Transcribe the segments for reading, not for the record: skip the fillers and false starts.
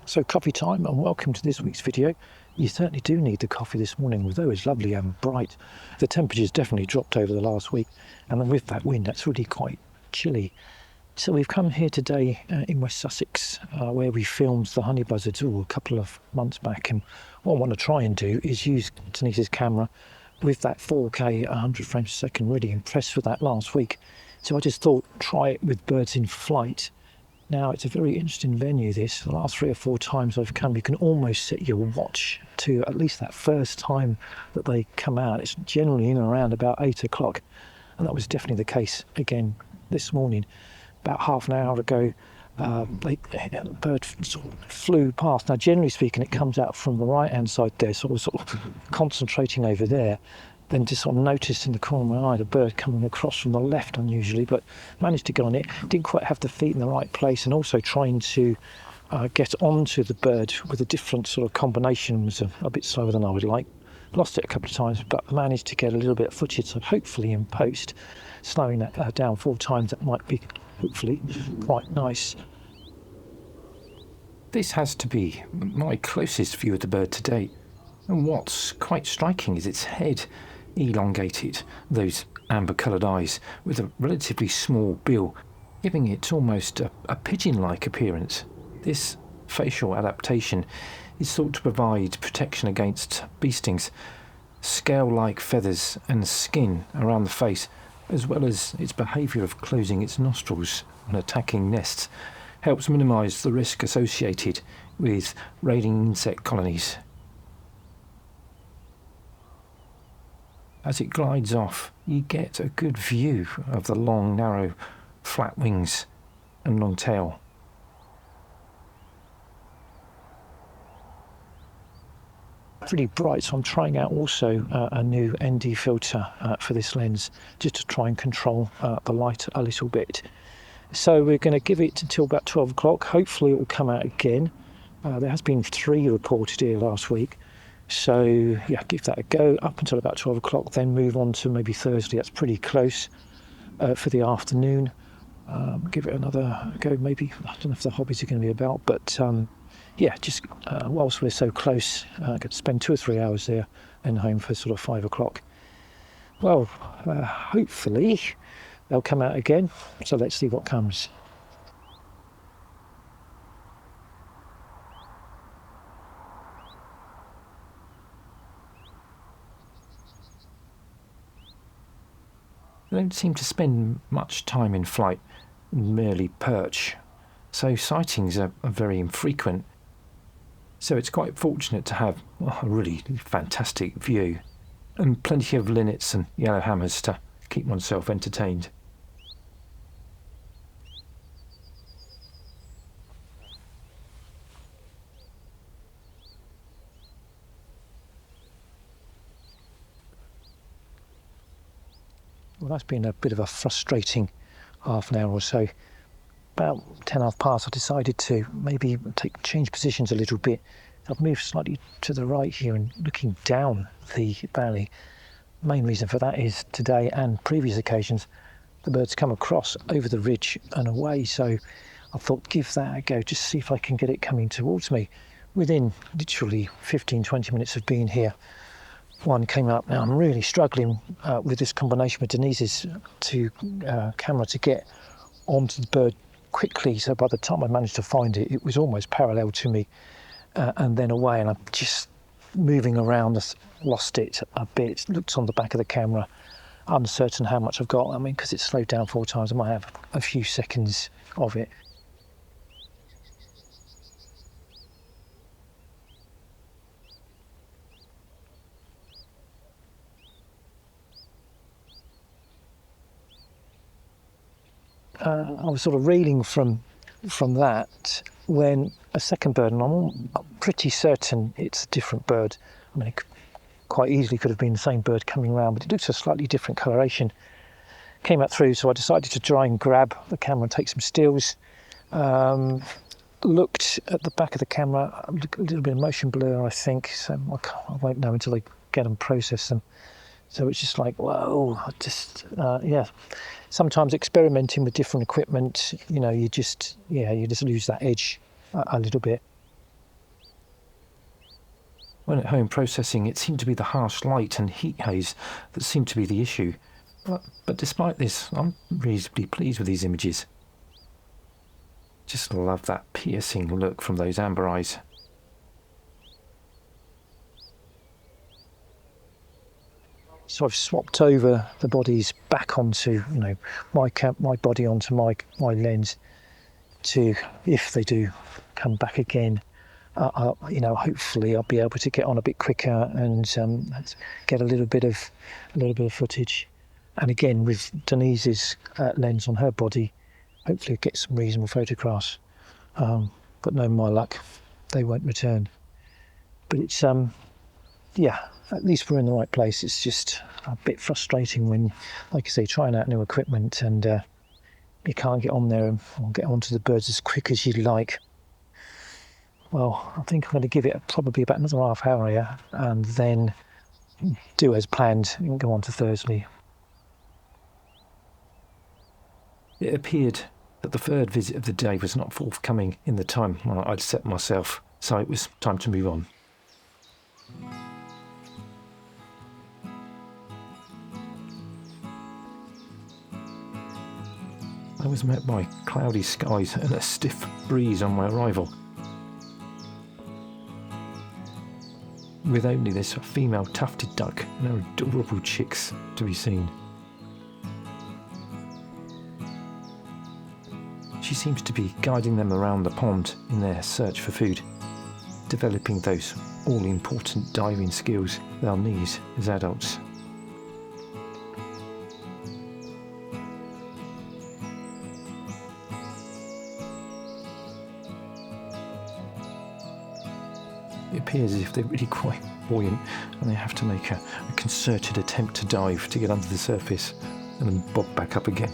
So coffee time, and welcome to this week's video. You certainly do need the coffee this morning, although it's lovely and bright. The temperature's definitely dropped over the last week, and then with that wind, that's really quite chilly. So we've come here today in West Sussex, where we filmed the honey buzzards a couple of months back, and what I want to try and do is use Denise's camera with that 4K 100 frames a second. Really impressed with that last week, so I just thought try it with birds in flight. Now, it's a very interesting venue, this. The last 3 or 4 times I've come, you can almost set your watch to at least that first time that they come out. It's generally in and around about 8 o'clock. And that was definitely the case again this morning. About half an hour ago, the bird sort of flew past. Now, generally speaking, it comes out from the right-hand side there, so I was sort of concentrating over there. Then just sort of noticed in the corner of my eye the bird coming across from the left unusually, but managed to get on it. Didn't quite have the feet in the right place, and also trying to get onto the bird with a different sort of combination was a bit slower than I would like. Lost it a couple of times, but managed to get a little bit of footage, so hopefully in post, slowing that down 4 times, that might be hopefully quite nice. This has to be my closest view of the bird to date, and what's quite striking is its head. Elongated, those amber-coloured eyes with a relatively small bill, giving it almost a pigeon-like appearance. This facial adaptation is thought to provide protection against bee stings. Scale-like feathers and skin around the face, as well as its behaviour of closing its nostrils when attacking nests, helps minimise the risk associated with raiding insect colonies. As it glides off, you get a good view of the long, narrow, flat wings and long tail. Pretty bright, so I'm trying out also a new ND filter for this lens, just to try and control the light a little bit. So we're going to give it until about 12 o'clock. Hopefully it will come out again. There has been 3 reported here last week. So yeah, give that a go up until about 12 o'clock, then move on to maybe Thursley. That's pretty close for the afternoon. Give it another go, maybe. I don't know if the hobbies are going to be about, but yeah, just whilst we're so close, I could spend 2 or 3 hours there and home for sort of 5 o'clock. Well, hopefully they'll come out again, so let's see what comes. They don't seem to spend much time in flight, merely perch, so sightings are very infrequent. So it's quite fortunate to have a really fantastic view, and plenty of linnets and yellowhammers to keep oneself entertained. Well, that's been a bit of a frustrating half an hour or so. About 10:30, I decided to maybe change positions a little bit. I've moved slightly to the right here and looking down the valley. Main reason for that is today and previous occasions, the birds come across over the ridge and away. So I thought, give that a go, just see if I can get it coming towards me. Within literally 15-20 minutes of being here, one came up. Now I'm really struggling with this combination with Denise's camera to get onto the bird quickly. So by the time I managed to find it, it was almost parallel to me and then away. And I'm just moving around, lost it a bit. Looked on the back of the camera, uncertain how much I've got. I mean, because it's slowed down 4 times, I might have a few seconds of it. I was sort of reeling from that when a second bird, and I'm pretty certain it's a different bird. I mean, it quite easily could have been the same bird coming around, but it looks a slightly different coloration. Came up through, so I decided to try and grab the camera and take some stills. Looked at the back of the camera, a little bit of motion blur, I think, so I won't know until I get them processed them. So it's just like, whoa, yeah. Sometimes experimenting with different equipment, you know, you just lose that edge a little bit. When at home processing, it seemed to be the harsh light and heat haze that seemed to be the issue. But despite this, I'm reasonably pleased with these images. Just love that piercing look from those amber eyes. So I've swapped over the bodies back onto, you know, my body onto my lens to, if they do come back again, you know, hopefully I'll be able to get on a bit quicker and get a little bit of footage. And again, with Denise's lens on her body, hopefully get some reasonable photographs. But no, my luck, they won't return. But it's yeah, at least we're in the right place. It's just a bit frustrating when, like I say, trying out new equipment and you can't get on there or get onto the birds as quick as you'd like. Well, I think I'm going to give it probably about another half hour here and then do as planned and go on to Thursley. It appeared that the third visit of the day was not forthcoming in the time when I'd set myself, so it was time to move on. I was met by cloudy skies and a stiff breeze on my arrival, with only this female tufted duck and her adorable chicks to be seen. She seems to be guiding them around the pond in their search for food, developing those all-important diving skills they'll need as adults. It appears as if they're really quite buoyant and they have to make a concerted attempt to dive to get under the surface and then bob back up again.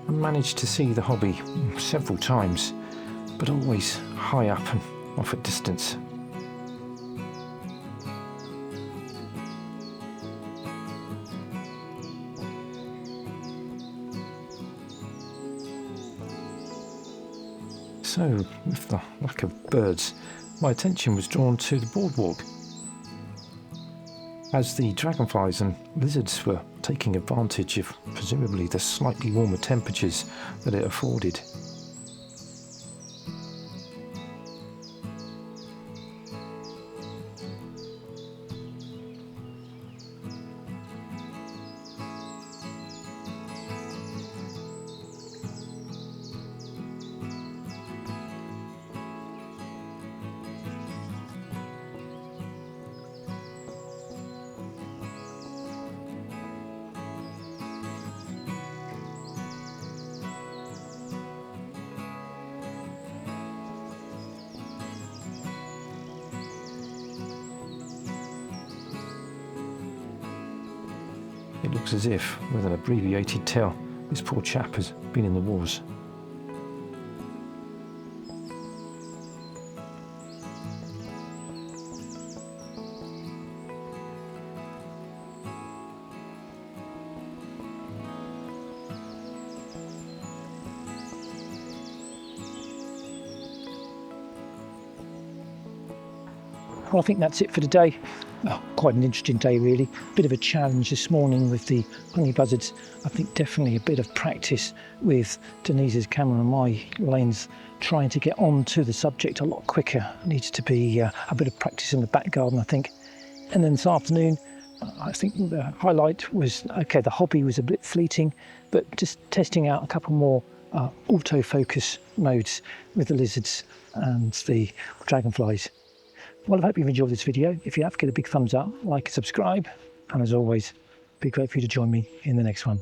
I managed to see the hobby several times, but always high up and off at distance. So, with the lack of birds, my attention was drawn to the boardwalk, as the dragonflies and lizards were taking advantage of presumably the slightly warmer temperatures that it afforded. It looks as if, with an abbreviated tale, this poor chap has been in the wars. Well, I think that's it for today. Oh, quite an interesting day, really. Bit of a challenge this morning with the honey buzzards. I think definitely a bit of practice with Denise's camera and my lens, trying to get onto the subject a lot quicker. Needs to be a bit of practice in the back garden, I think. And then this afternoon, I think the highlight was, okay, the hobby was a bit fleeting, but just testing out a couple more autofocus modes with the lizards and the dragonflies. Well, I hope you've enjoyed this video. If you have, give it a big thumbs up, like and subscribe. And as always, be great for you to join me in the next one.